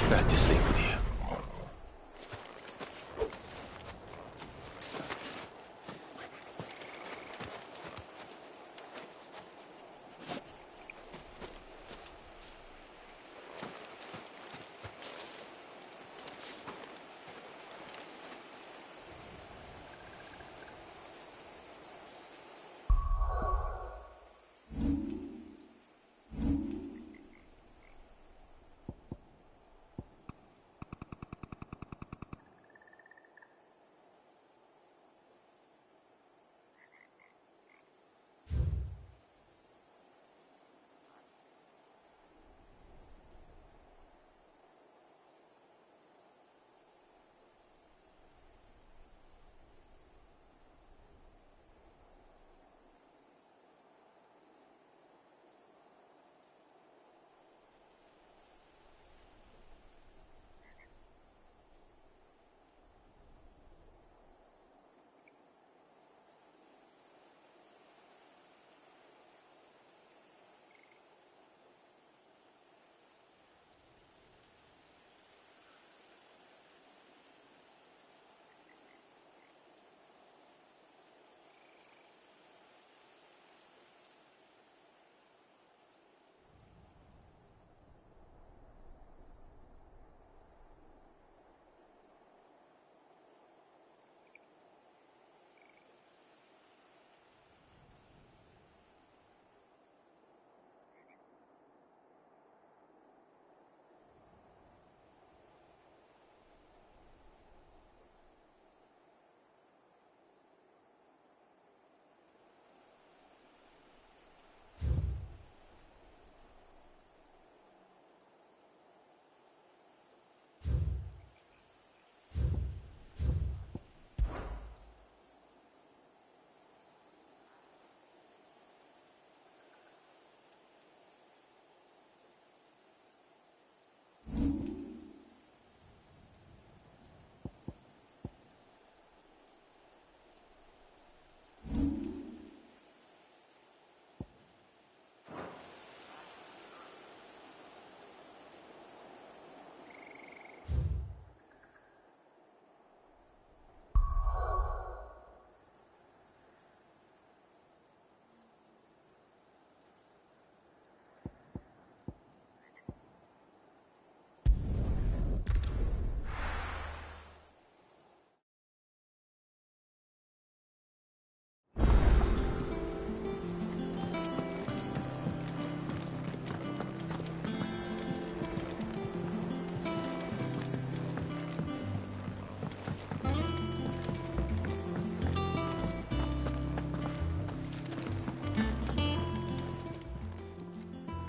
Back to sleep with you.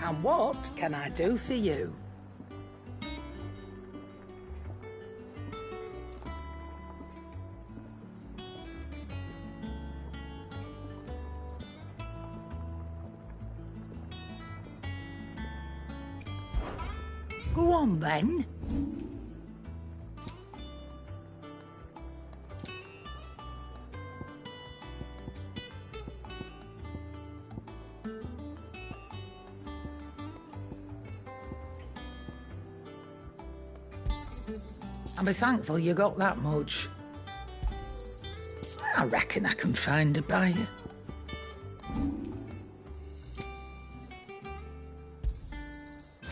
And what can I do for you? Go on then. I'll be thankful you got that much. I reckon I can find a buyer.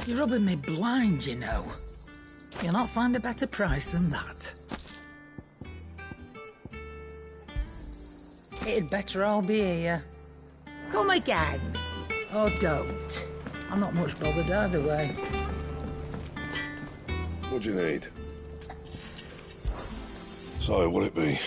You're rubbing me blind, you know. You'll not find a better price than that. It'd better all be here. Come again. Or don't. I'm not much bothered either way. What do you need? So, what'll it be?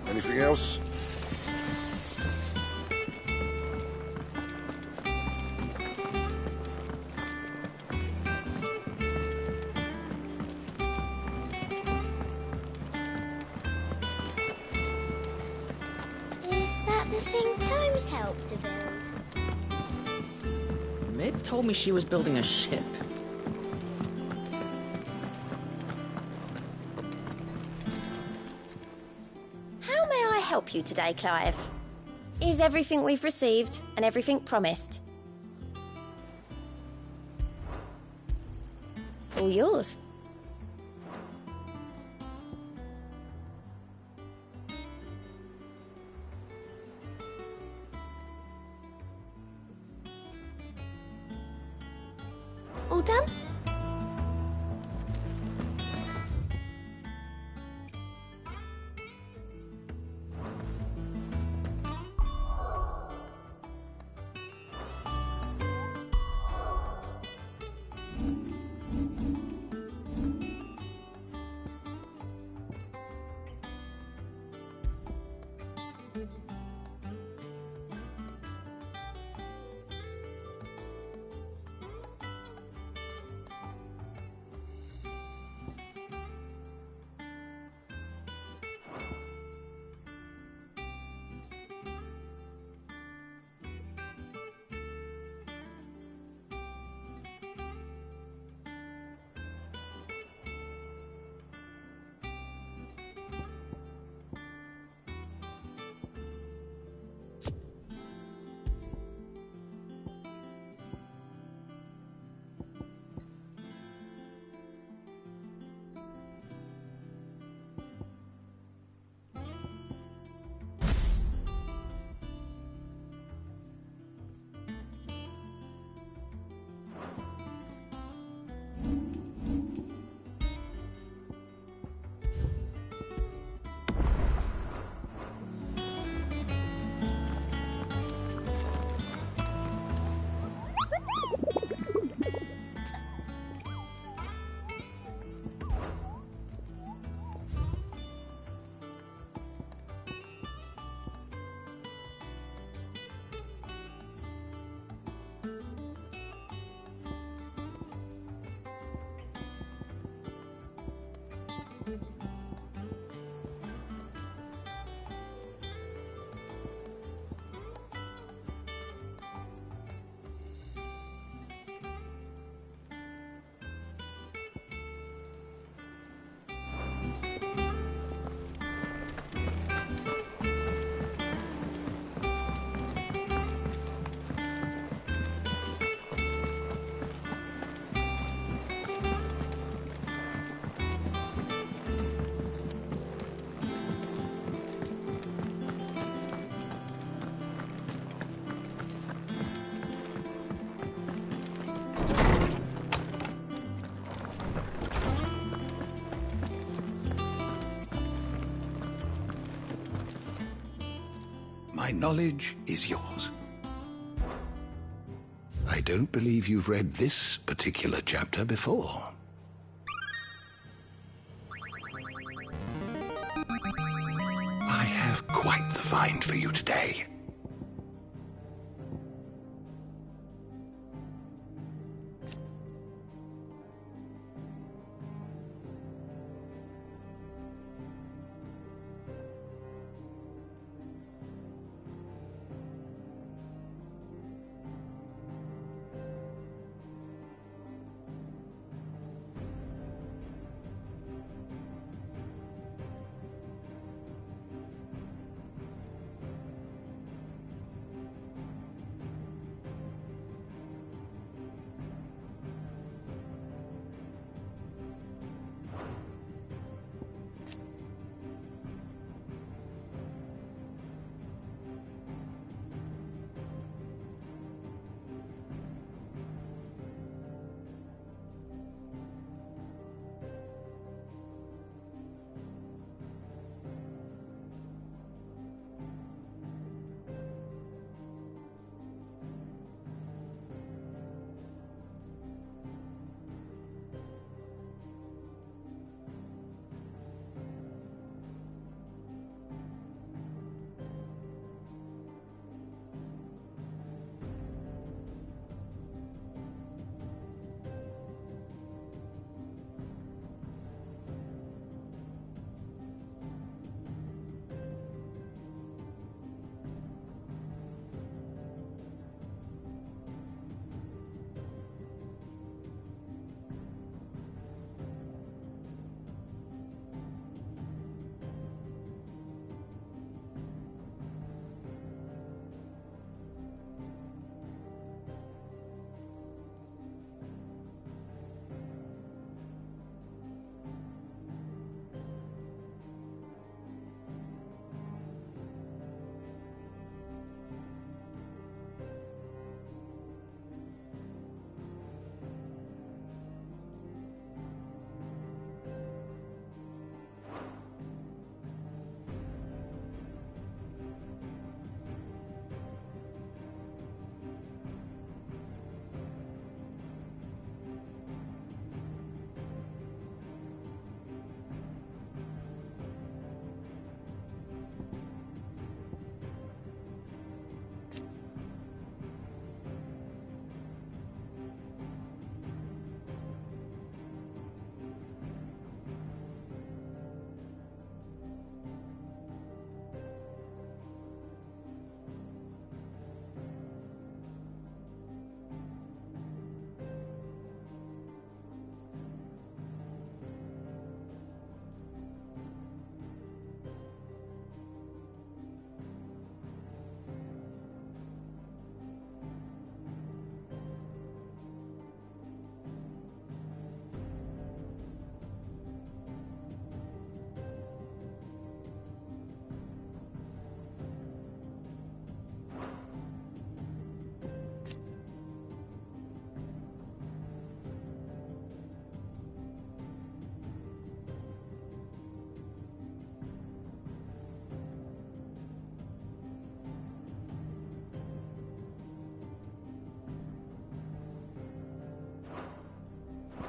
Anything else? Is that the thing Tomes helped to build? Mid told me she was building a ship. How may I help you today, Clive? Is everything we've received and everything promised? All yours. All done? My knowledge is yours. I don't believe you've read this particular chapter before. I have quite the find for you today.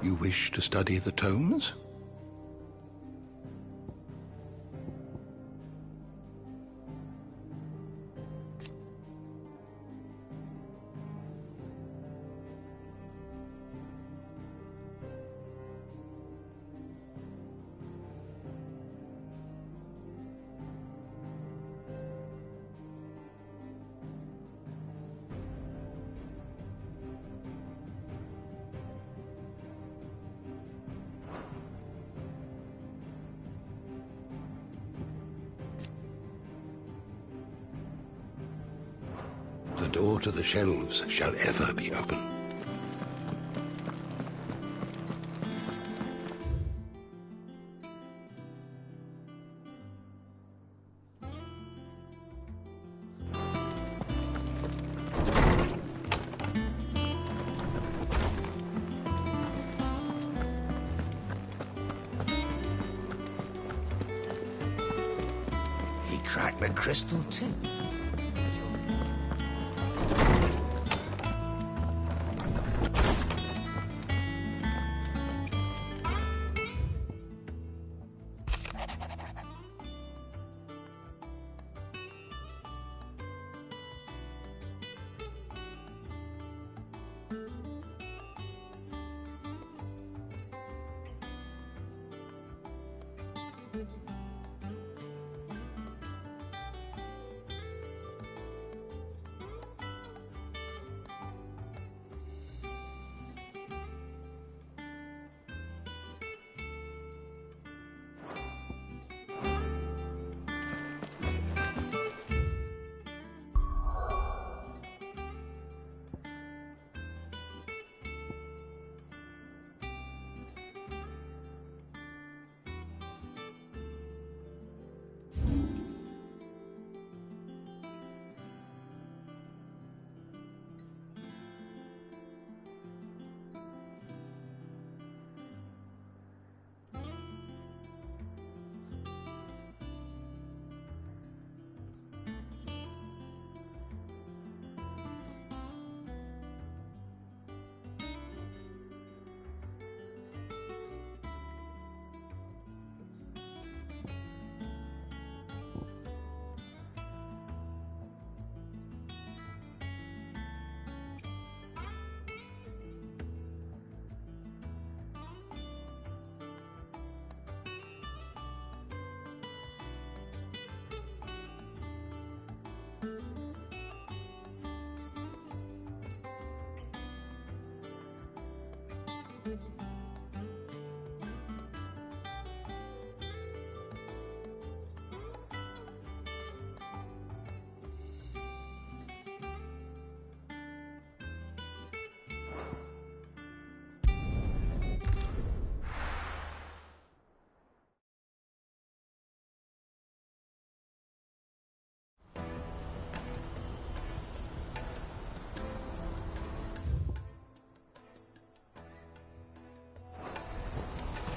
You wish to study the tomes? The door to the shelves shall ever be open. He cracked the crystal too.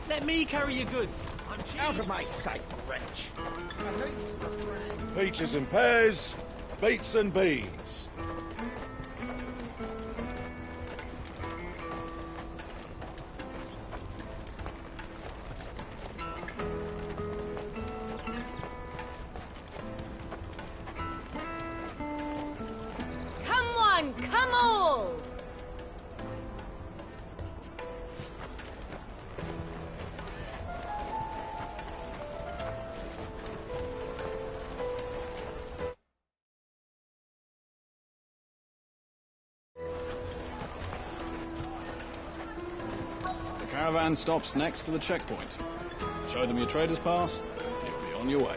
Let me carry your goods. I'm cheap. Out of my sight, wretch. Peaches and pears, beets and beans. Come one, come all! The caravan stops next to the checkpoint. Show them your trader's pass, you'll be on your way.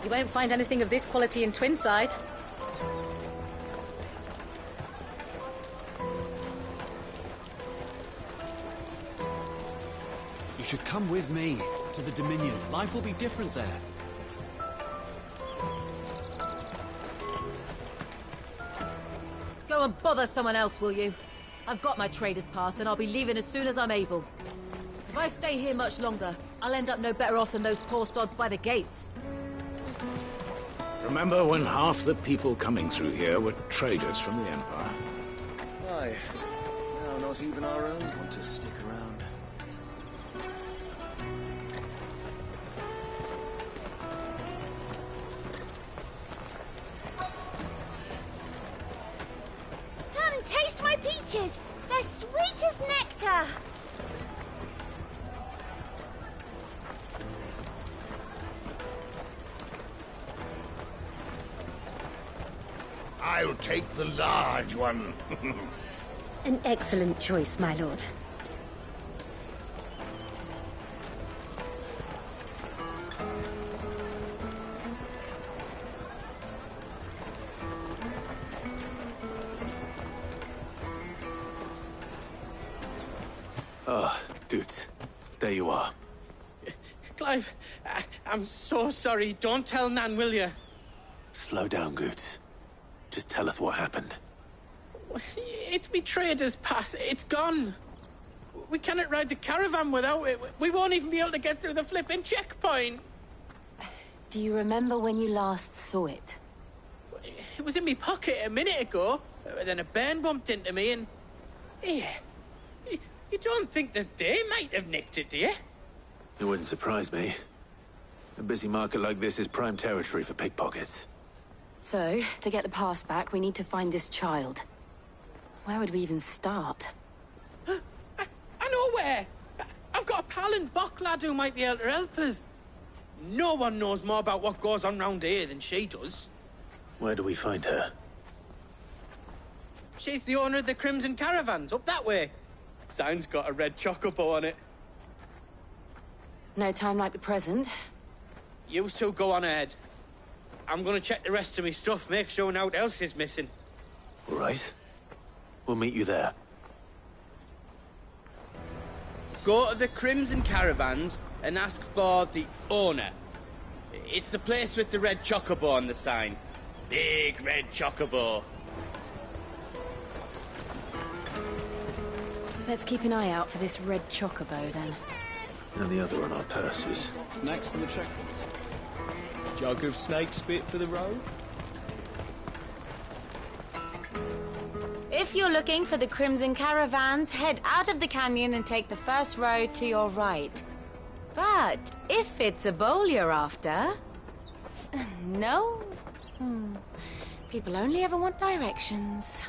You won't find anything of this quality in Twinside. You should come with me to the Dominion. Life will be different there. Go and bother someone else, will you? I've got my trader's pass and I'll be leaving as soon as I'm able. If I stay here much longer, I'll end up no better off than those poor sods by the gates. Remember when half the people coming through here were traders from the Empire? Aye. Now not even our own want to stick around. Come, taste my peaches! They're sweet as nectar! I'll take the large one. An excellent choice, my lord. Ah, good. There you are. Clive, I'm so sorry. Don't tell Nan, will you? Slow down, Goots. Just tell us what happened. It's me trader's pass. It's gone. We cannot ride the caravan without it. We won't even be able to get through the flipping checkpoint. Do you remember when you last saw it? It was in my pocket a minute ago. Then a bairn bumped into me and... Yeah. You don't think that they might have nicked it, do you? It wouldn't surprise me. A busy market like this is prime territory for pickpockets. So, to get the pass back, we need to find this child. Where would we even start? I know where! I've got a pal in Bock lad who might be able to help us. No one knows more about what goes on round here than she does. Where do we find her? She's the owner of the Crimson Caravans, up that way. Sign's got a red chocobo on it. No time like the present. You two go on ahead. I'm gonna check the rest of my stuff, make sure naught else is missing. All right. We'll meet you there. Go to the Crimson Caravans and ask for the owner. It's the place with the red chocobo on the sign. Big red chocobo. Let's keep an eye out for this red chocobo, then. And the other on our purses. It's next to the checkpoint. Jug of snake spit for the road? If you're looking for the Crimson Caravans, head out of the canyon and take the first road to your right. But if it's a bowl you're after... No? People only ever want directions.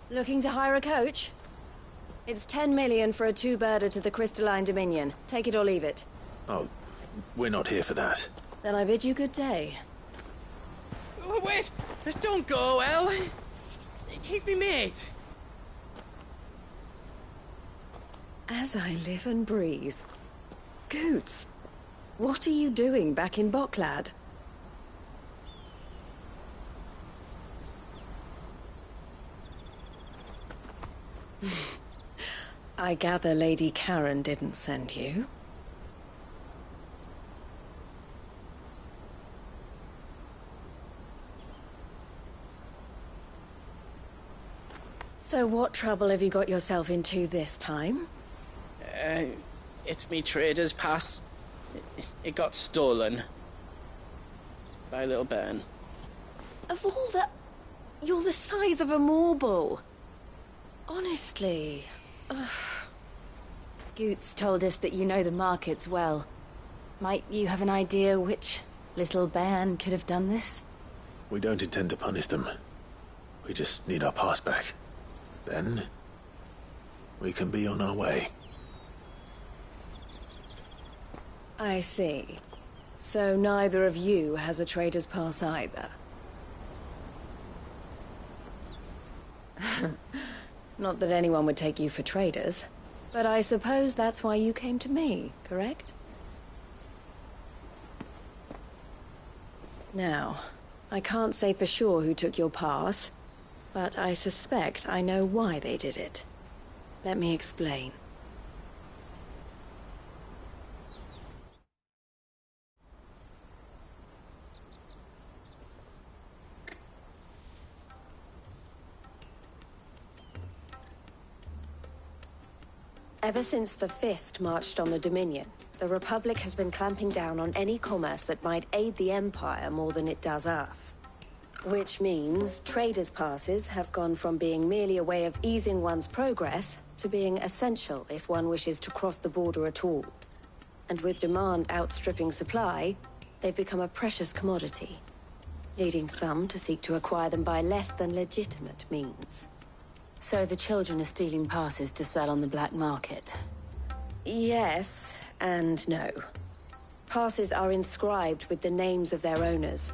Looking to hire a coach? It's 10 million for a two-birder to the Crystalline Dominion. Take it or leave it. Oh, we're not here for that. Then I bid you good day. Oh, wait! Don't go, El. He's me mate. As I live and breathe. Goots, what are you doing back in Bocklad? I gather Lady Karen didn't send you. So what trouble have you got yourself into this time? It's me trader's pass. It got stolen. By a little bairn. Of all the... You're the size of a marble. Honestly. Ugh. Goots told us that you know the markets well. Might you have an idea which little bairn could have done this? We don't intend to punish them. We just need our pass back. Then, we can be on our way. I see. So neither of you has a trader's pass either. Not that anyone would take you for traders, but I suppose that's why you came to me, correct? Now, I can't say for sure who took your pass, but I suspect I know why they did it. Let me explain. Ever since the Fist marched on the Dominion, the Republic has been clamping down on any commerce that might aid the Empire more than it does us. Which means traders' passes have gone from being merely a way of easing one's progress to being essential if one wishes to cross the border at all. And with demand outstripping supply, they've become a precious commodity, leading some to seek to acquire them by less than legitimate means. So the children are stealing passes to sell on the black market? Yes, and no. Passes are inscribed with the names of their owners,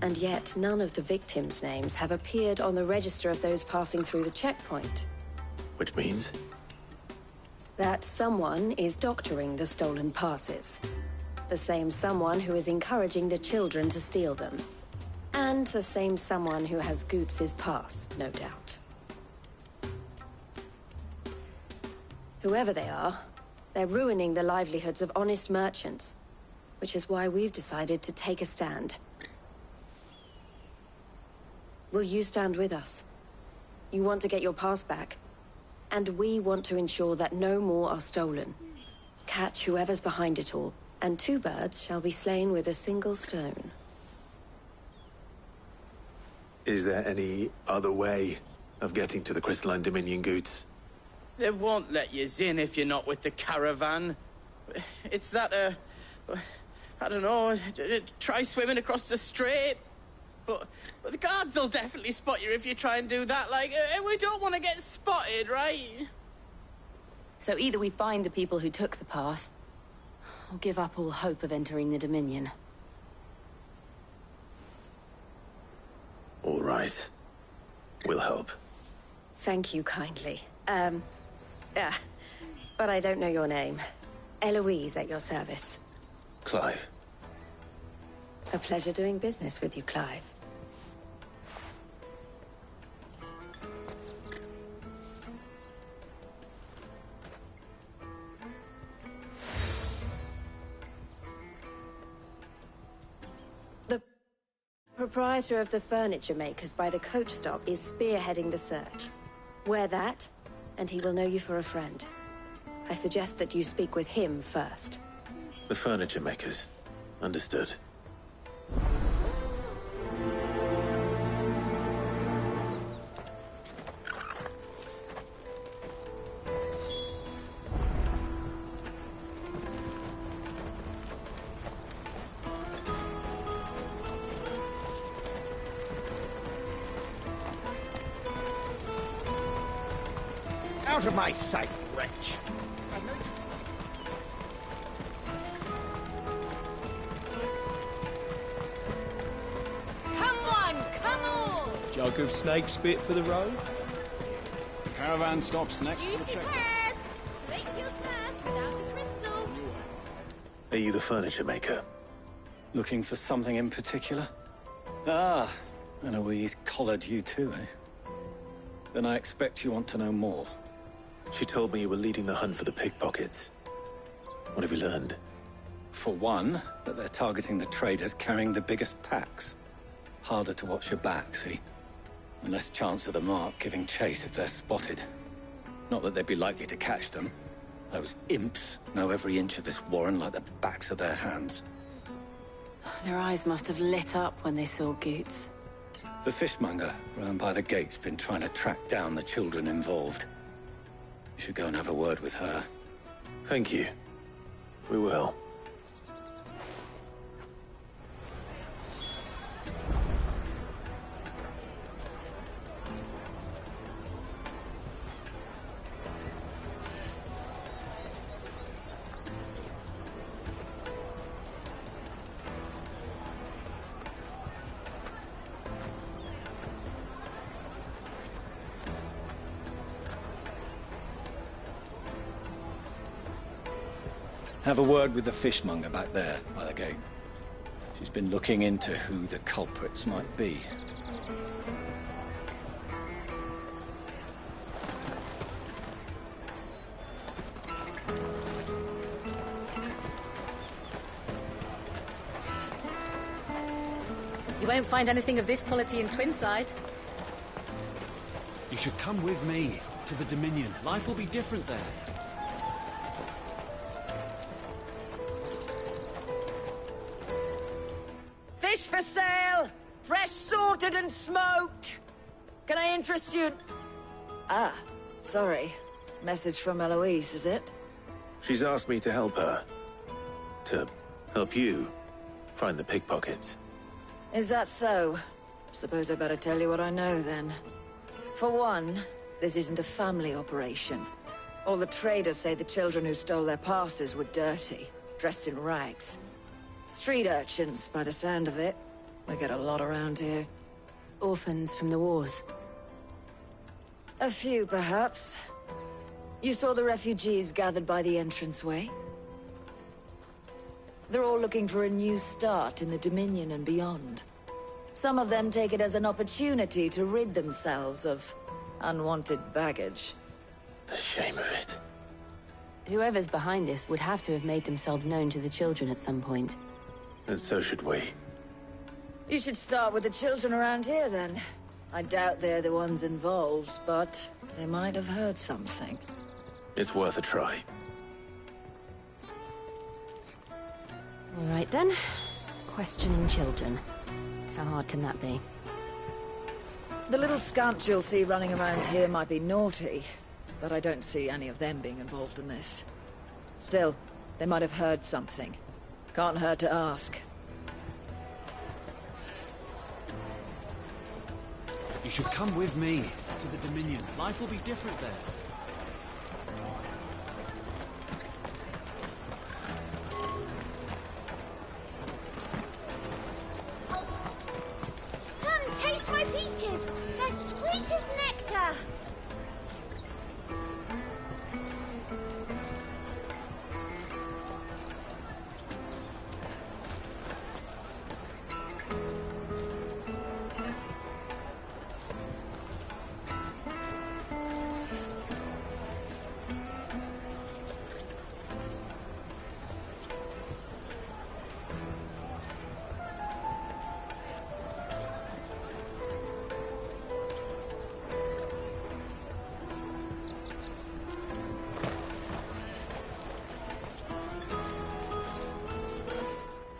and yet none of the victims' names have appeared on the register of those passing through the checkpoint. Which means? That someone is doctoring the stolen passes. The same someone who is encouraging the children to steal them. And the same someone who has Goots' pass, no doubt. Whoever they are, They're ruining the livelihoods of honest merchants, which is why we've decided to take a stand. Will you stand with us? You want to get your pass back, and we want to ensure that no more are stolen. Catch whoever's behind it all, and 2 birds shall be slain with a single stone. Is there any other way of getting to the Crystalline Dominion goods? They won't let you in if you're not with the caravan. It's that, I don't know, try swimming across the strait. But the guards will definitely spot you if you try and do that. Like, we don't want to get spotted, right? So either we find the people who took the pass, or give up all hope of entering the Dominion. All right. We'll help. Thank you kindly. But I don't know your name. Eloise at your service. Clive. A pleasure doing business with you, Clive. The proprietor of the furniture makers by the coach stop is spearheading the search. Wear that, and he will know you for a friend. I suggest that you speak with him first. The furniture makers. Understood. Out of my sight, wretch! Come on! Jug of snake spit for the road? The caravan stops next to the checkpoint. Slate your thirst without a crystal. Are you the furniture maker? Looking for something in particular? Ah, Eloise collared you too, eh? Then I expect you want to know more. She told me you were leading the hunt for the pickpockets. What have you learned? For one, that they're targeting the traders carrying the biggest packs. Harder to watch your back, see? And less chance of the mark giving chase if they're spotted. Not that they'd be likely to catch them. Those imps know every inch of this warren like the backs of their hands. Their eyes must have lit up when they saw Goots. The fishmonger round by the gate's been trying to track down the children involved. You should go and have a word with her. Thank you. We will. Have a word with the fishmonger back there, by the gate. She's been looking into who the culprits might be. You won't find anything of this quality in Twinside. You should come with me to the Dominion. Life will be different there. Fish for sale! Fresh sorted and smoked! Can I interest you? Ah, sorry. Message from Eloise, is it? She's asked me to help her. To help you find the pickpockets. Is that so? Suppose I better tell you what I know, then. For one, this isn't a family operation. All the traders say the children who stole their passes were dirty, dressed in rags. Street urchins, by the sound of it. We get a lot around here. Orphans from the wars. A few, perhaps. You saw the refugees gathered by the entranceway? They're all looking for a new start in the Dominion and beyond. Some of them take it as an opportunity to rid themselves of unwanted baggage. The shame of it. Whoever's behind this would have to have made themselves known to the children at some point. And so should we. You should start with the children around here, then. I doubt they're the ones involved, but they might have heard something. It's worth a try. All right, then. Questioning children. How hard can that be? The little scamps you'll see running around here might be naughty, but I don't see any of them being involved in this. Still, they might have heard something. Can't hurt to ask. You should come with me to the Dominion. Life will be different there. Come, taste my peaches. They're sweet as nectar.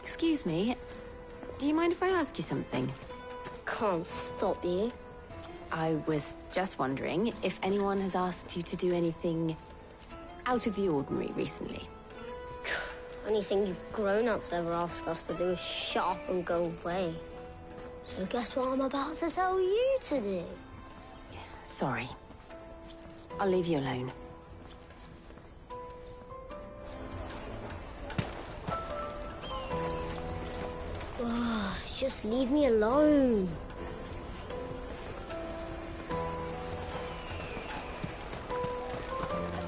Excuse me. Do you mind if I ask you something? Can't stop you. I was just wondering if anyone has asked you to do anything out of the ordinary recently. Anything you grown-ups ever ask us to do is shut up and go away. So guess what I'm about to tell you to do? Sorry. I'll leave you alone. Oh, just leave me alone.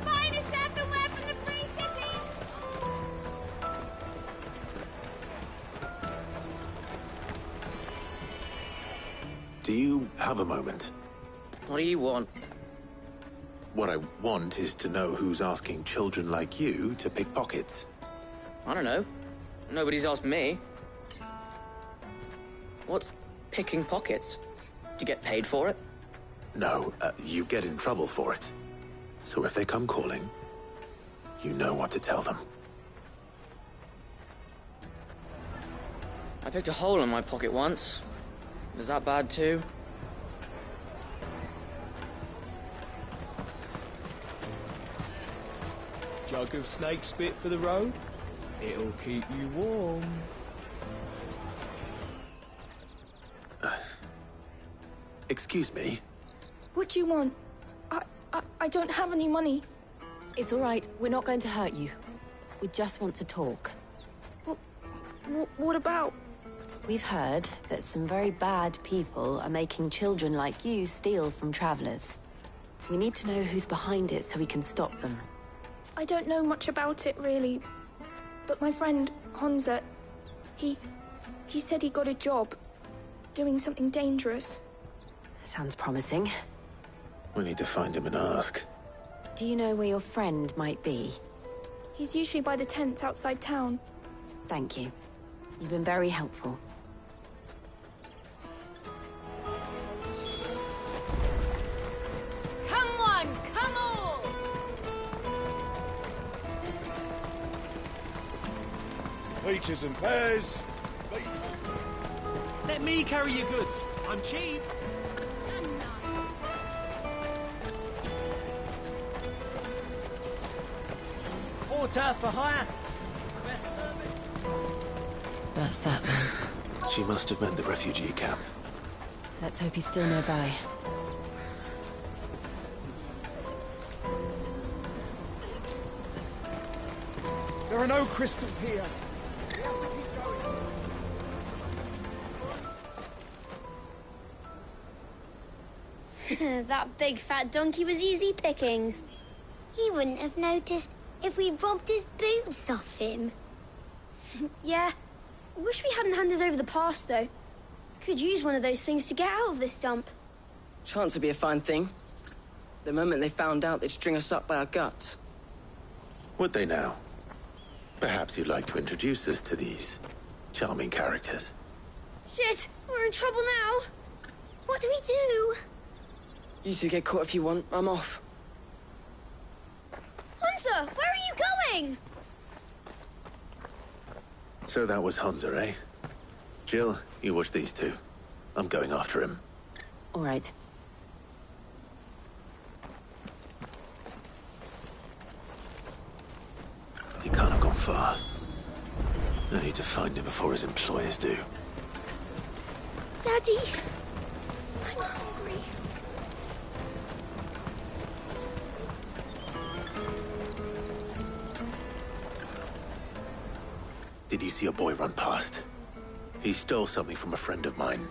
Finest earthenware from the Free City. Do you have a moment? What do you want? What I want is to know who's asking children like you to pick pockets. I don't know. Nobody's asked me. What's picking pockets? Do you get paid for it? No, you get in trouble for it. So if they come calling, you know what to tell them. I picked a hole in my pocket once. Was that bad too? Jug of snake spit for the road? It'll keep you warm. Excuse me? What do you want? I don't have any money. It's all right. We're not going to hurt you. We just want to talk. What about? We've heard that some very bad people are making children like you steal from travelers. We need to know who's behind it so we can stop them. I don't know much about it, really. But my friend, Honza, he said he got a job doing something dangerous. Sounds promising. We need to find him and ask. Do you know where your friend might be? He's usually by the tents outside town. Thank you. You've been very helpful. Come on, come on! Peaches and pears. Let me carry your goods. I'm cheap. Porter for hire. Best service. That's that then. She must have meant the refugee camp. Let's hope he's still nearby. There are no crystals here. We have to keep going. That big fat donkey was easy pickings. He wouldn't have noticed if we'd robbed his boots off him. Yeah. Wish we hadn't handed over the pass, though. Could use one of those things to get out of this dump. Chance would be a fine thing. The moment they found out, they'd string us up by our guts. Would they now? Perhaps you'd like to introduce us to these charming characters. Shit, we're in trouble now. What do we do? You two get caught if you want. I'm off. Hunter, where are you going? So that was Hunter, eh? Jill, you watch these two. I'm going after him. All right. He can't have gone far. I need to find him before his employers do. Daddy, I'm hungry. Did you see a boy run past? He stole something from a friend of mine.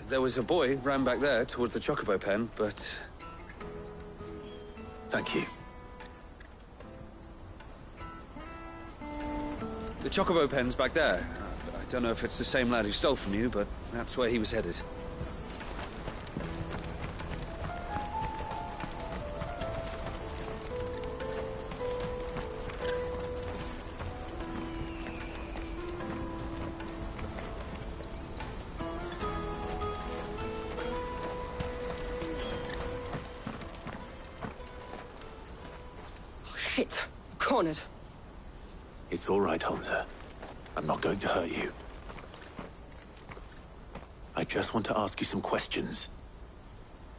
There was a boy ran back there towards the Chocobo pen, but... Thank you. The Chocobo pen's back there. I don't know if it's the same lad who stole from you, but that's where he was headed. Shit. Cornered. It's all right, Hunter. I'm not going to hurt you. I just want to ask you some questions.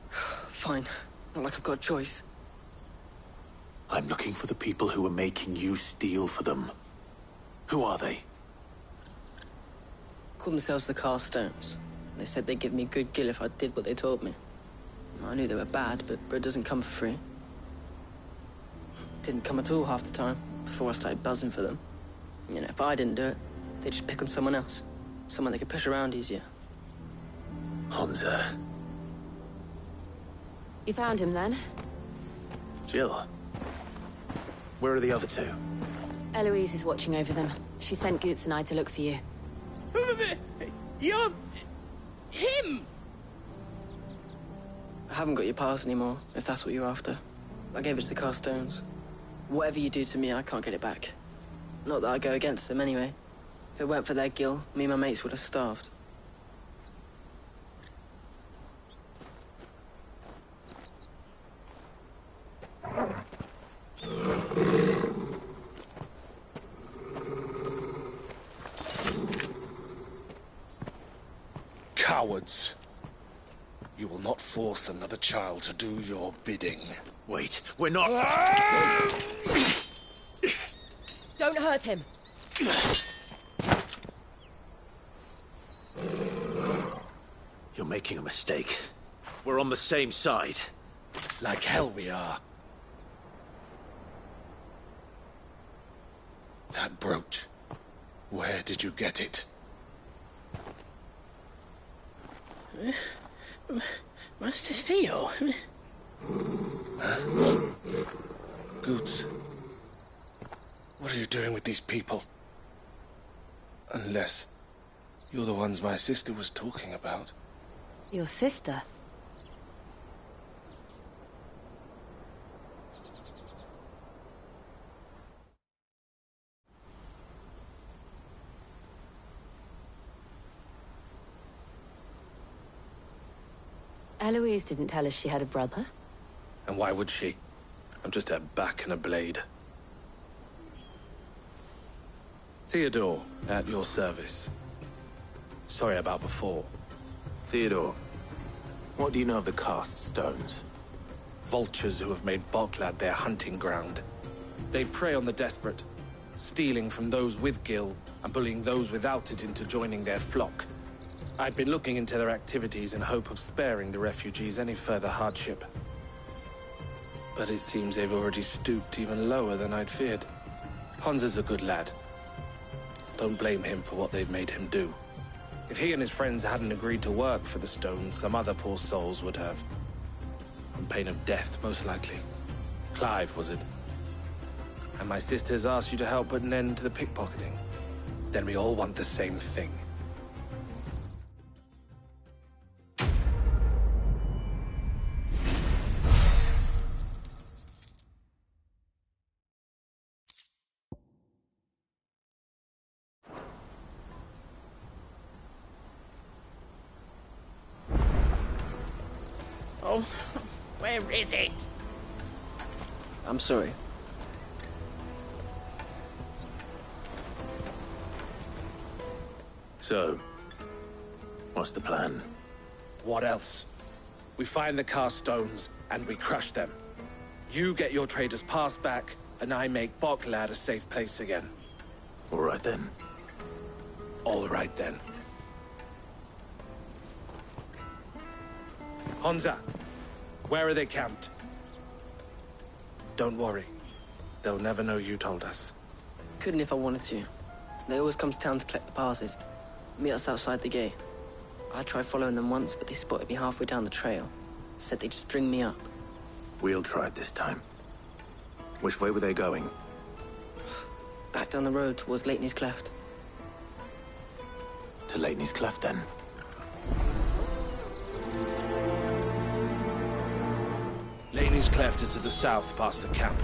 Fine. Not like I've got a choice. I'm looking for the people who are making you steal for them. Who are they? Call themselves the Carstones. They said they'd give me good gill if I did what they told me. I knew they were bad, but bread doesn't come for free. Didn't come at all half the time, before I started buzzing for them. You know, if I didn't do it, they'd just pick on someone else. Someone they could push around easier. Hunter. You found him then? Jill. Where are the other two? Eloise is watching over them. She sent Goots and I to look for you. You're... him! I haven't got your pass anymore, if that's what you're after. I gave it to the Carstones. Whatever you do to me, I can't get it back. Not that I go against them, anyway. If it weren't for their gill, me and my mates would have starved. Cowards. You will not force another child to do your bidding. Wait, we're not... Don't hurt him. You're making a mistake. We're on the same side. Like hell we are. That brooch. Where did you get it? Master Theo? Goots. What are you doing with these people? Unless you're the ones my sister was talking about. Your sister? Eloise didn't tell us she had a brother. And why would she? I'm just her back and a blade. Theodore, at your service. Sorry about before. Theodore, what do you know of the Cast Stones? Vultures who have made Barklad their hunting ground. They prey on the desperate, stealing from those with gil and bullying those without it into joining their flock. I'd been looking into their activities in hope of sparing the refugees any further hardship. But it seems they've already stooped even lower than I'd feared. Hans is a good lad. Don't blame him for what they've made him do. If he and his friends hadn't agreed to work for the Stones, some other poor souls would have. On pain of death, most likely. Clive, was it? And my sisters asked you to help put an end to the pickpocketing. Then we all want the same thing. Where is it? I'm sorry. So, what's the plan? What else? We find the cast stones, and we crush them. You get your trader's pass back, and I make Boklad a safe place again. All right then. All right then. Honza, where are they camped? Don't worry. They'll never know you told us. Couldn't if I wanted to. They always come to town to collect the passes. Meet us outside the gate. I tried following them once, but they spotted me halfway down the trail. Said they'd string me up. We'll try it this time. Which way were they going? Back down the road towards Lateney's Cleft. To Lateney's Cleft, then? Laney's Cleft is to the south, past the camp.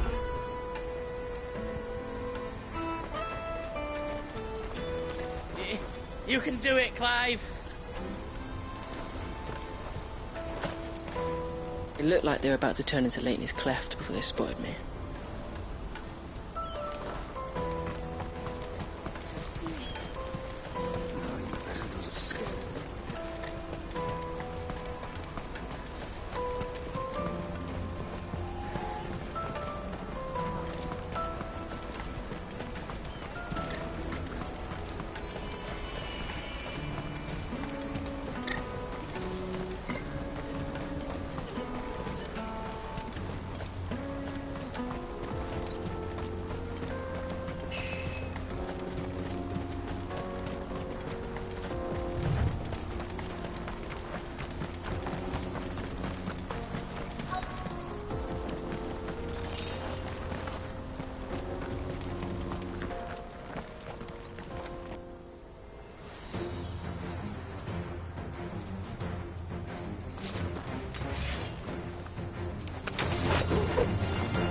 You can do it, Clive! It looked like they were about to turn into Lateney's Cleft before they spotted me.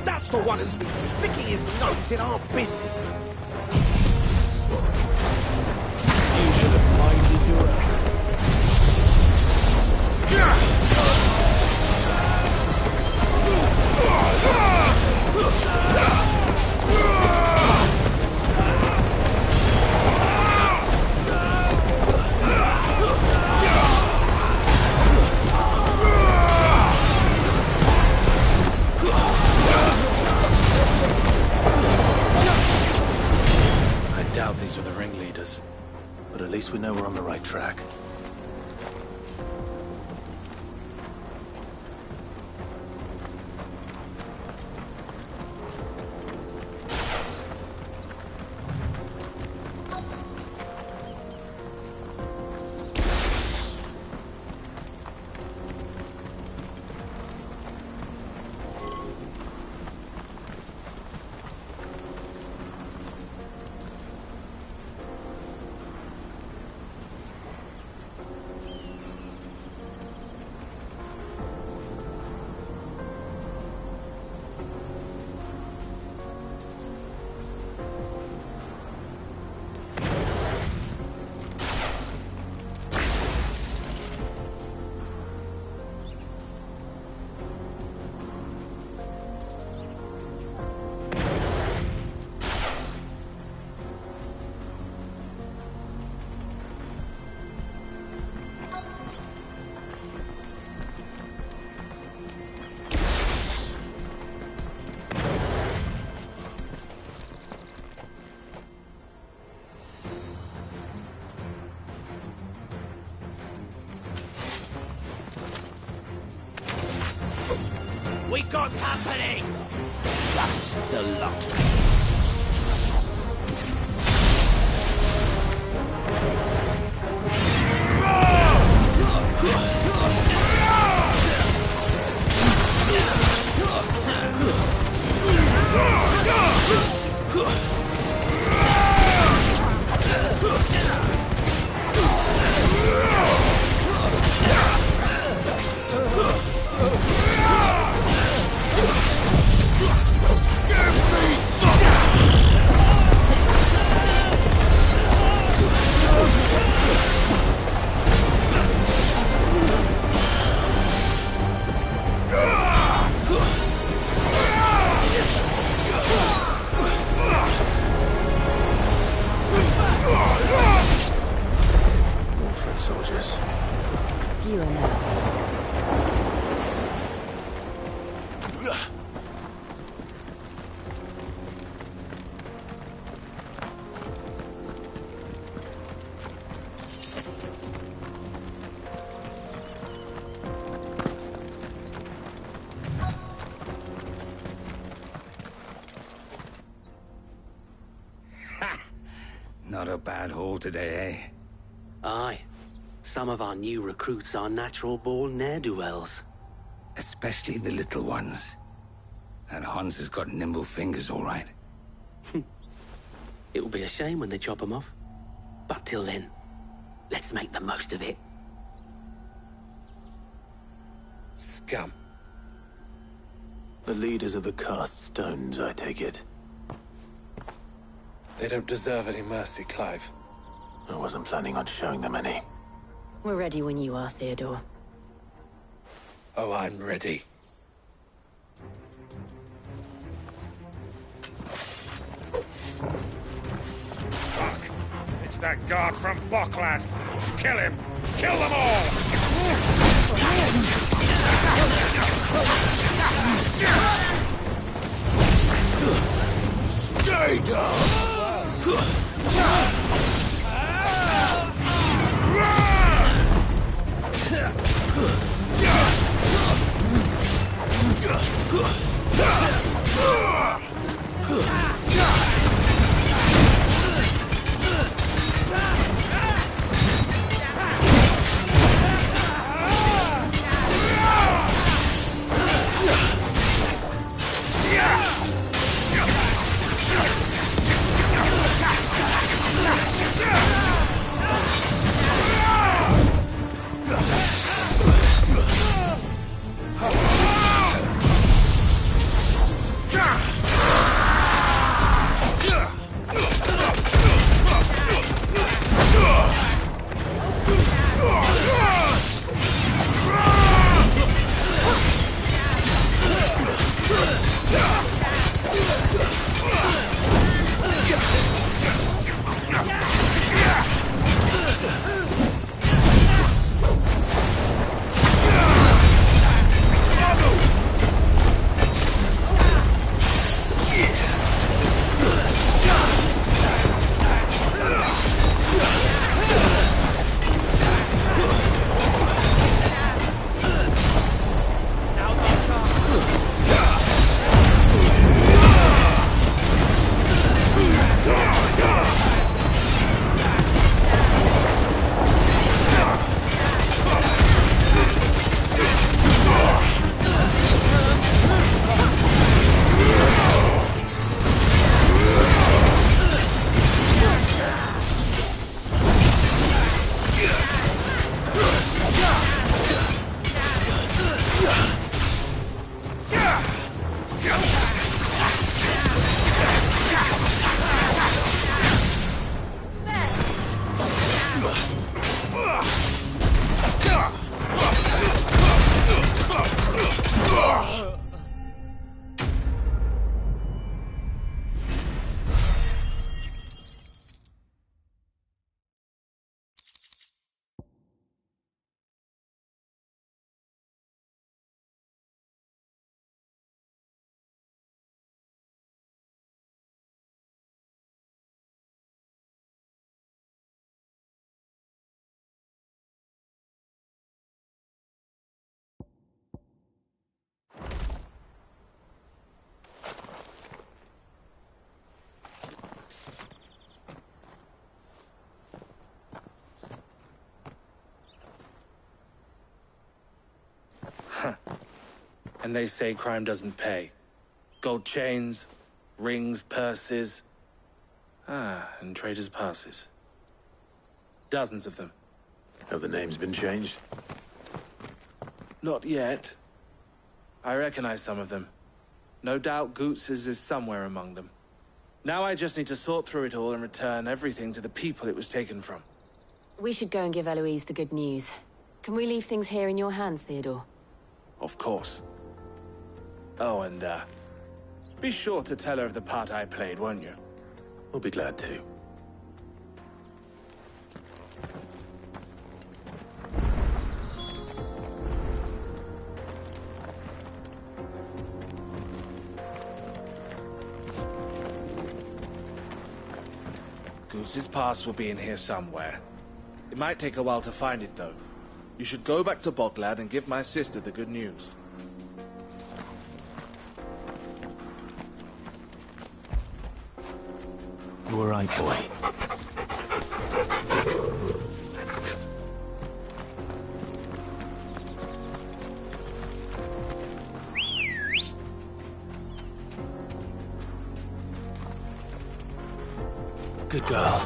That's the one who's been sticking his nose in our business. You should have minded your own. I doubt these were the ringleaders. But at least we know we're on the right track. We got company! That's the lot. Not a bad haul today, eh? Aye. Some of our new recruits are natural-born ne'er-do-wells. Especially the little ones. That Hans has got nimble fingers, all right. It will be a shame when they chop them off. But till then, let's make the most of it. Scum. The leaders of the cast stones, I take it. They don't deserve any mercy, Clive. I wasn't planning on showing them any. We're ready when you are, Theodore. Oh, I'm ready. Fuck! It's that guard from Bocklad! Kill him! Kill them all! Stay down! And they say crime doesn't pay. Gold chains, rings, purses. And traders' passes. Dozens of them. Have the names been changed? Not yet. I recognize some of them. No doubt Goots's is somewhere among them. Now I just need to sort through it all and return everything to the people it was taken from. We should go and give Eloise the good news. Can we leave things here in your hands, Theodore? Of course. Oh, and, be sure to tell her of the part I played, won't you? We'll be glad to. Goose's pass will be in here somewhere. It might take a while to find it, though. You should go back to Bocklad and give my sister the good news. You all right, boy? Good girl.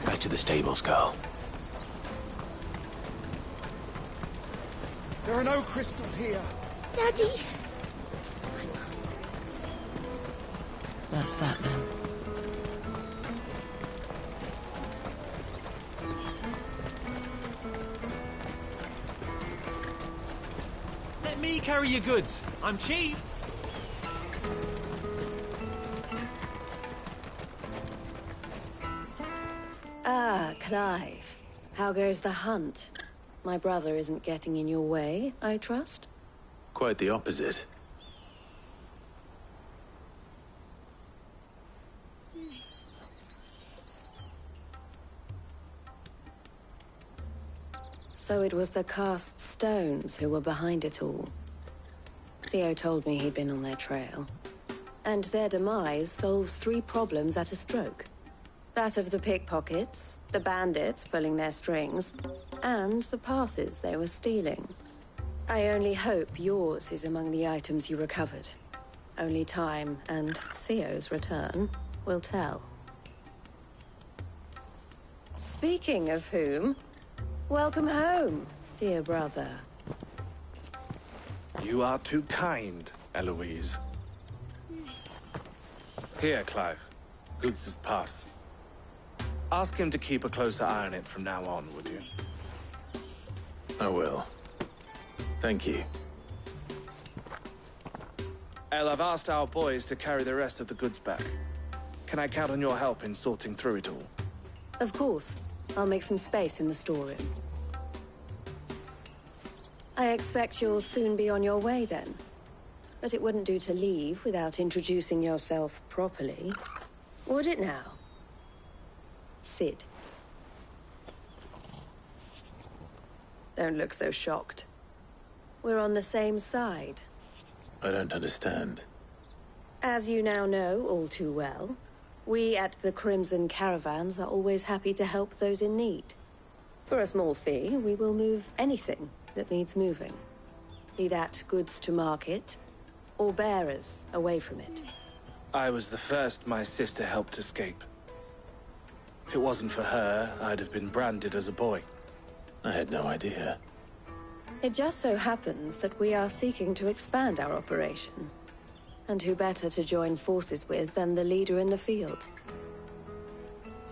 Back to the stables, girl. There are no crystals here. Daddy! That's that then. Let me carry your goods. I'm cheap. Ah, Clive. How goes the hunt? My brother isn't getting in your way, I trust? Quite the opposite. So it was the cast stones who were behind it all. Theo told me he'd been on their trail. And their demise solves 3 problems at a stroke. That of the pickpockets, the bandits pulling their strings, and the passes they were stealing. I only hope yours is among the items you recovered. Only time and Theo's return will tell. Speaking of whom, welcome home, dear brother. You are too kind, Eloise. Here, Clive. Goods' pass. Ask him to keep a closer eye on it from now on, would you? I will. Thank you. El, I've asked our boys to carry the rest of the goods back. Can I count on your help in sorting through it all? Of course. I'll make some space in the storeroom. I expect you'll soon be on your way then. But it wouldn't do to leave without introducing yourself properly. Would it now? Sid. Don't look so shocked. We're on the same side. I don't understand. As you now know all too well, we at the Crimson Caravans are always happy to help those in need. For a small fee, we will move anything that needs moving. Be that goods to market, or bearers away from it. I was the first my sister helped escape. If it wasn't for her, I'd have been branded as a boy. I had no idea. It just so happens that we are seeking to expand our operation. And who better to join forces with than the leader in the field?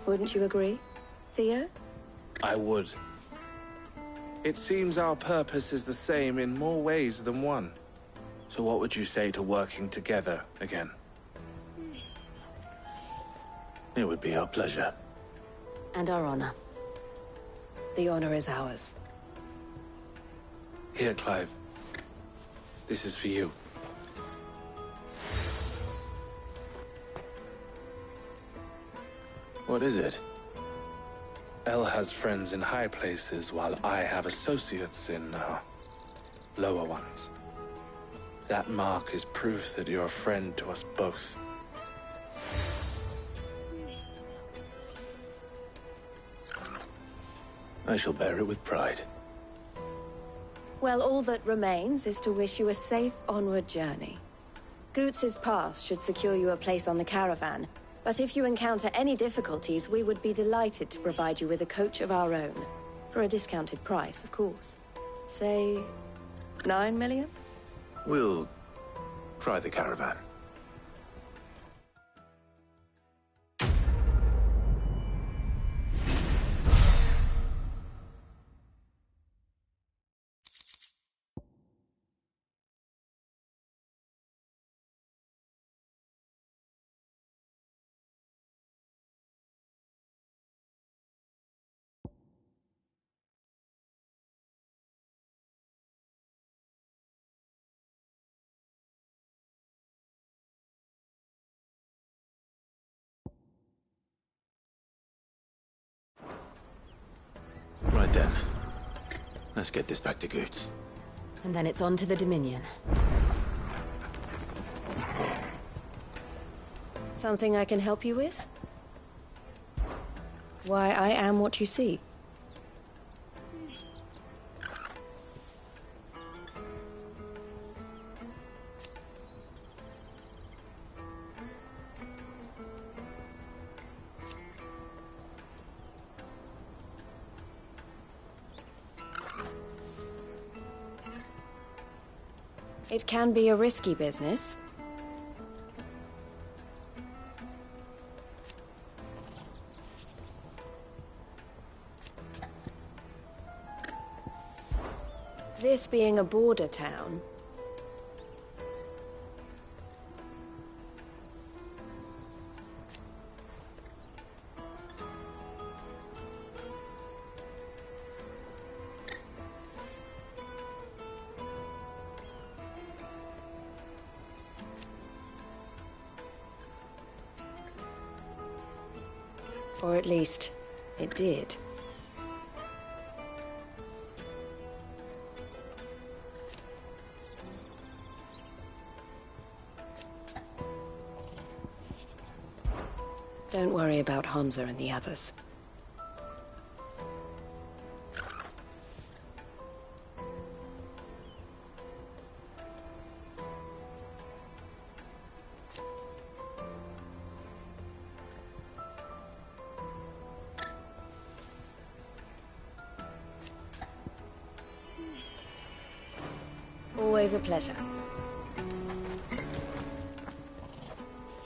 Wouldn't you agree, Theo? I would. It seems our purpose is the same in more ways than one. So what would you say to working together again? It would be our pleasure. And our honor. The honor is ours. Here, Clive. This is for you. What is it? El has friends in high places, while I have associates in, lower ones. That mark is proof that you're a friend to us both. I shall bear it with pride. Well, all that remains is to wish you a safe onward journey. Goots's pass should secure you a place on the caravan, but if you encounter any difficulties, we would be delighted to provide you with a coach of our own. For a discounted price, of course. Say, 9 million? We'll try the caravan. Right then. Let's get this back to Goots. And then it's on to the Dominion. Something I can help you with? Why, I am what you see. It can be a risky business. This being a border town, or at least, it did. Don't worry about Hansa and the others. Always a pleasure.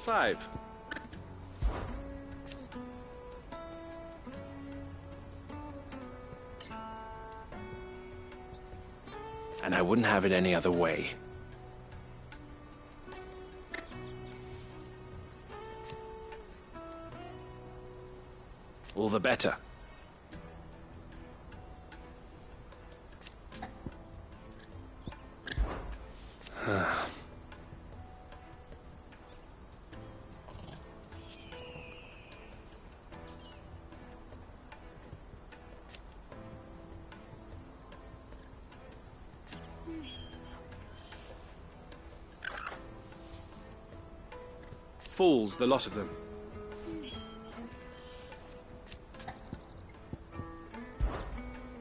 Clive. And I wouldn't have it any other way. All the better. Fools, the lot of them.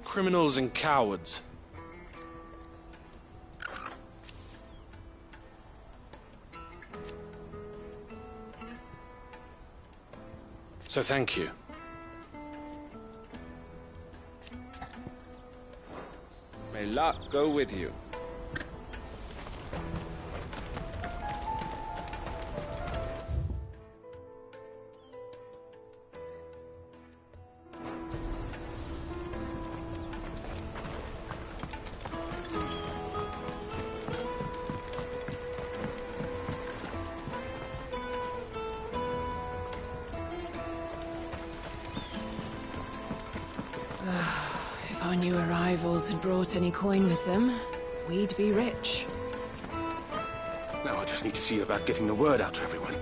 Criminals and cowards. So thank you. May luck go with you. If our new arrivals had brought any coin with them, we'd be rich. Now I just need to see about getting the word out to everyone.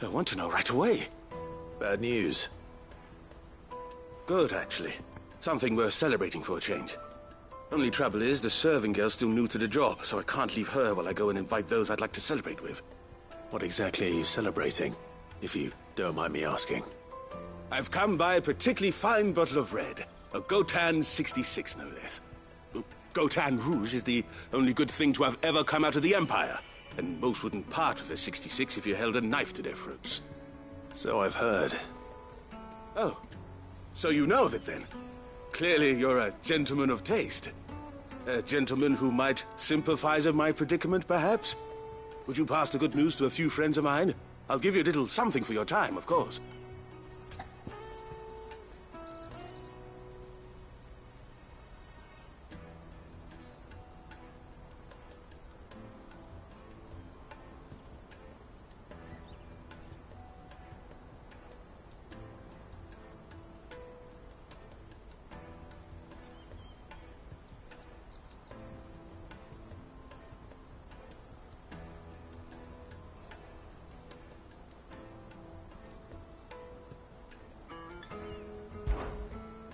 I want to know right away. Bad news. Good, actually. Something worth celebrating for a change. Only trouble is, the serving girl's still new to the job, so I can't leave her while I go and invite those I'd like to celebrate with. What exactly are you celebrating, if you don't mind me asking? I've come by a particularly fine bottle of red. A Gotan 66, no less. Gotan Rouge is the only good thing to have ever come out of the Empire, and most wouldn't part with a 66 if you held a knife to their throats. So I've heard. Oh, so you know of it then? Clearly you're a gentleman of taste. A gentleman who might sympathize with my predicament, perhaps? Would you pass the good news to a few friends of mine? I'll give you a little something for your time, of course.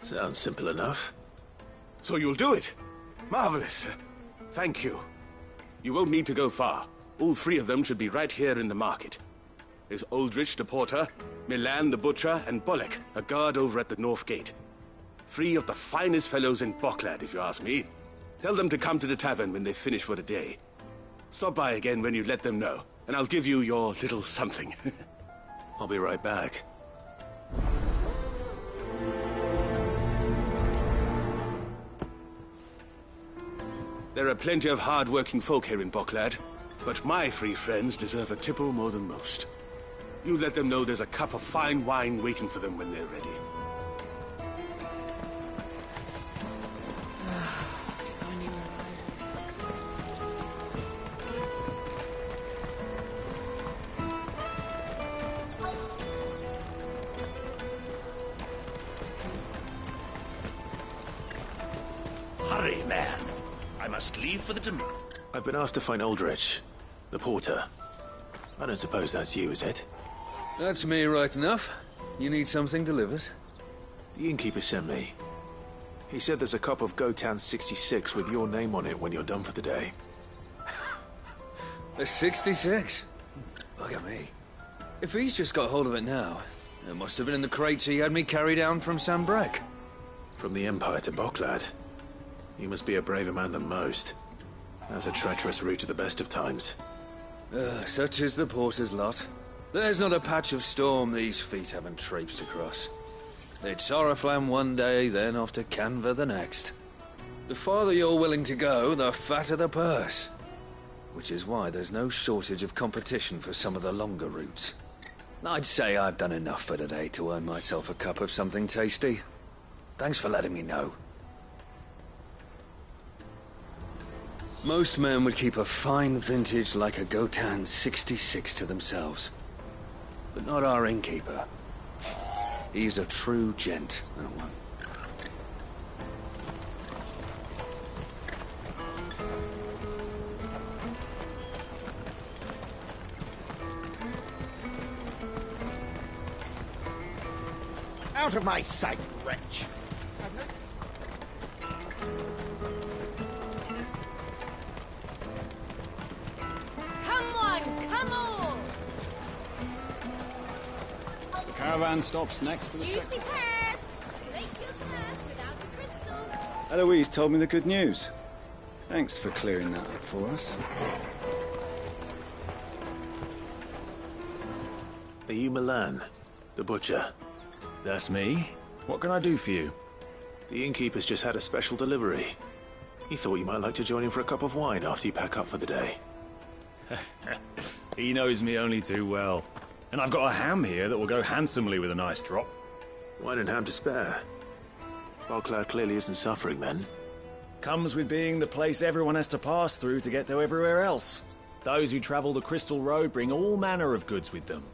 Sounds simple enough. So you'll do it? Marvelous. Thank you. You won't need to go far. All three of them should be right here in the market. There's Aldrich the porter, Milan the butcher, and Bolek, a guard over at the north gate. Three of the finest fellows in Boklad, if you ask me. Tell them to come to the tavern when they finish for the day. Stop by again when you let them know, and I'll give you your little something. I'll be right back. There are plenty of hard-working folk here in Boklad, but my three friends deserve a tipple more than most. You let them know there's a cup of fine wine waiting for them when they're ready. Hurry, man. I must leave for the I've been asked to find Aldrich, the porter. I don't suppose that's you, is it? That's me right enough. You need something delivered? The innkeeper sent me. He said there's a cup of Gotan 66 with your name on it when you're done for the day. A 66? Look at me. If he's just got hold of it now, it must have been in the crates he had me carry down from Sambrek. From the Empire to Boklad. You must be a braver man than most. That's a treacherous route to the best of times. Such is the porter's lot. There's not a patch of storm these feet haven't traipsed across. It's Oriflamme one day, then off to Canva the next. The farther you're willing to go, the fatter the purse. Which is why there's no shortage of competition for some of the longer routes. I'd say I've done enough for today to earn myself a cup of something tasty. Thanks for letting me know. Most men would keep a fine vintage like a Gotan 66 to themselves. But not our innkeeper. He's a true gent, that one. Out of my sight, wretch! The caravan stops next to the Juicy checkpoint. pears! Slake your thirst without a crystal. Eloise told me the good news. Thanks for clearing that up for us. Are you Milan, the butcher? That's me. What can I do for you? The innkeeper's just had a special delivery. He thought you might like to join him for a cup of wine after you pack up for the day. He knows me only too well. And I've got a ham here that will go handsomely with a nice drop. Wine and ham to spare. Boklad clearly isn't suffering then. Comes with being the place everyone has to pass through to get to everywhere else. Those who travel the Crystal Road bring all manner of goods with them.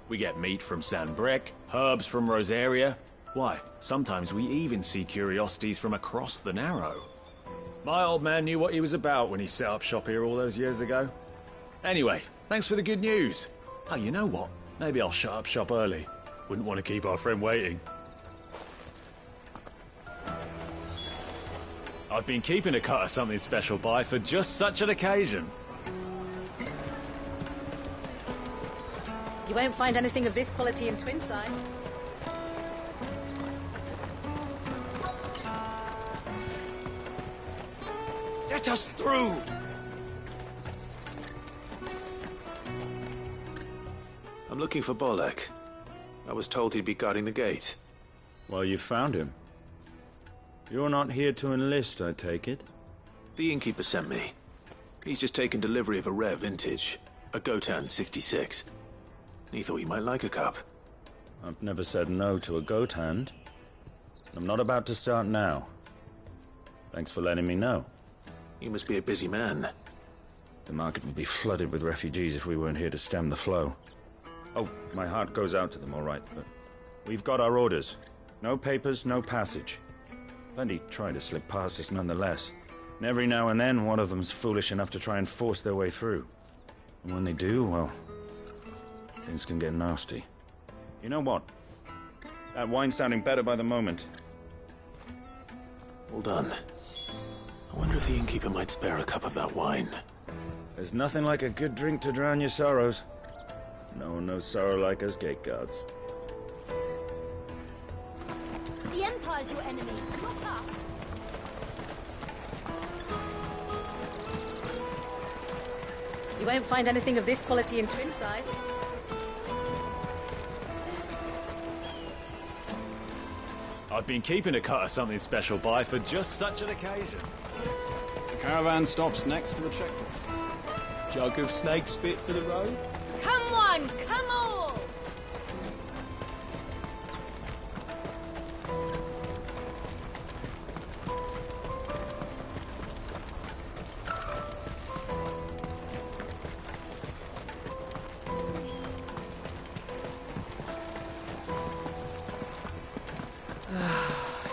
We get meat from Sanbrek, herbs from Rosaria. Why, sometimes we even see curiosities from across the Narrow. My old man knew what he was about when he set up shop here all those years ago. Anyway, thanks for the good news. Oh, you know what? Maybe I'll shut up shop early. Wouldn't want to keep our friend waiting. I've been keeping a cut of something special by for just such an occasion. You won't find anything of this quality in Twinside. Let us through! I'm looking for Bolek. I was told he'd be guarding the gate. Well, you found him. You're not here to enlist, I take it? The innkeeper sent me. He's just taken delivery of a rare vintage, a Gotan 66. He thought he might like a cup. I've never said no to a goat hand. I'm not about to start now. Thanks for letting me know. You must be a busy man. The market would be flooded with refugees if we weren't here to stem the flow. Oh, my heart goes out to them, all right, but we've got our orders. No papers, no passage. Plenty try to slip past us nonetheless. And every now and then, one of them's foolish enough to try and force their way through. And when they do, well, things can get nasty. You know what? That wine's sounding better by the moment. Well done. I wonder if the innkeeper might spare a cup of that wine. There's nothing like a good drink to drown your sorrows. No one knows sorrow like us gate guards. The Empire's your enemy, not us. You won't find anything of this quality in Twinside. I've been keeping a cut of something special by for just such an occasion. The caravan stops next to the checkpoint. Jug of snake spit for the road? Come on, come all!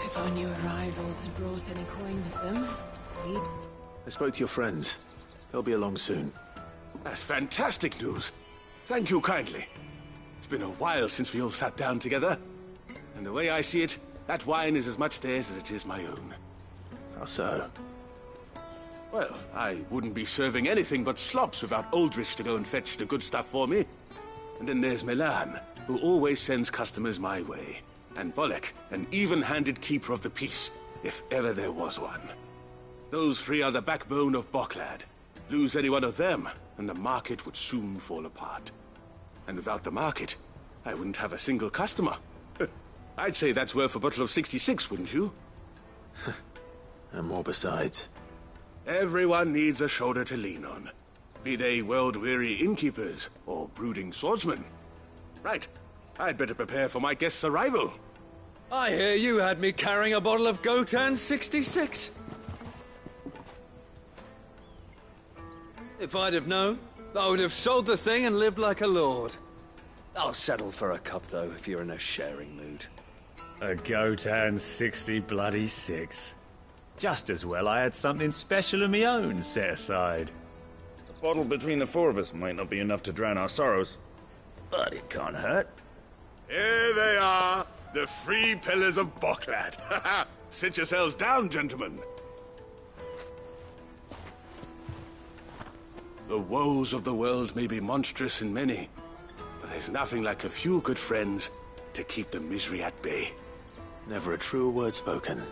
If our new arrivals had brought any coin with them, we'd... I spoke to your friends. They'll be along soon. That's fantastic news. Thank you kindly. It's been a while since we all sat down together. And the way I see it, that wine is as much theirs as it is my own. How so? Well, I wouldn't be serving anything but slops without Aldrich to go and fetch the good stuff for me. And then there's Milan, who always sends customers my way. And Bolek, an even-handed keeper of the peace, if ever there was one. Those three are the backbone of Boklad. Lose any one of them, and the market would soon fall apart. And without the market, I wouldn't have a single customer. I'd say that's worth a bottle of 66, wouldn't you? And more besides. Everyone needs a shoulder to lean on. Be they world-weary innkeepers or brooding swordsmen. Right, I'd better prepare for my guest's arrival. I hear you had me carrying a bottle of Gotan 66. If I'd have known, I would have sold the thing and lived like a lord. I'll settle for a cup, though, if you're in a sharing mood. A Gotan 66. Just as well I had something special of my own set aside. A bottle between the four of us might not be enough to drown our sorrows, but it can't hurt. Here they are, the three pillars of Boklad. Sit yourselves down, gentlemen. The woes of the world may be monstrous in many, but there's nothing like a few good friends to keep the misery at bay. Never a truer word spoken.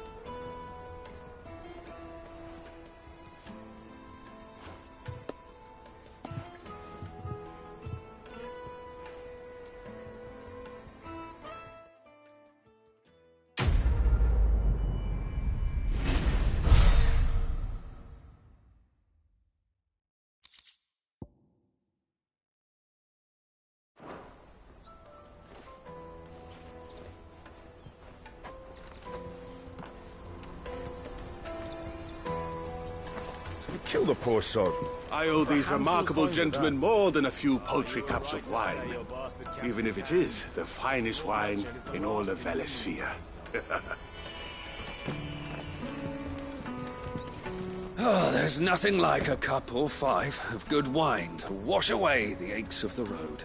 Kill the poor sod. I owe these remarkable gentlemen more than a few paltry cups of wine, even if it is the finest wine in all the Valisphere. Oh, there's nothing like a cup or five of good wine to wash away the aches of the road.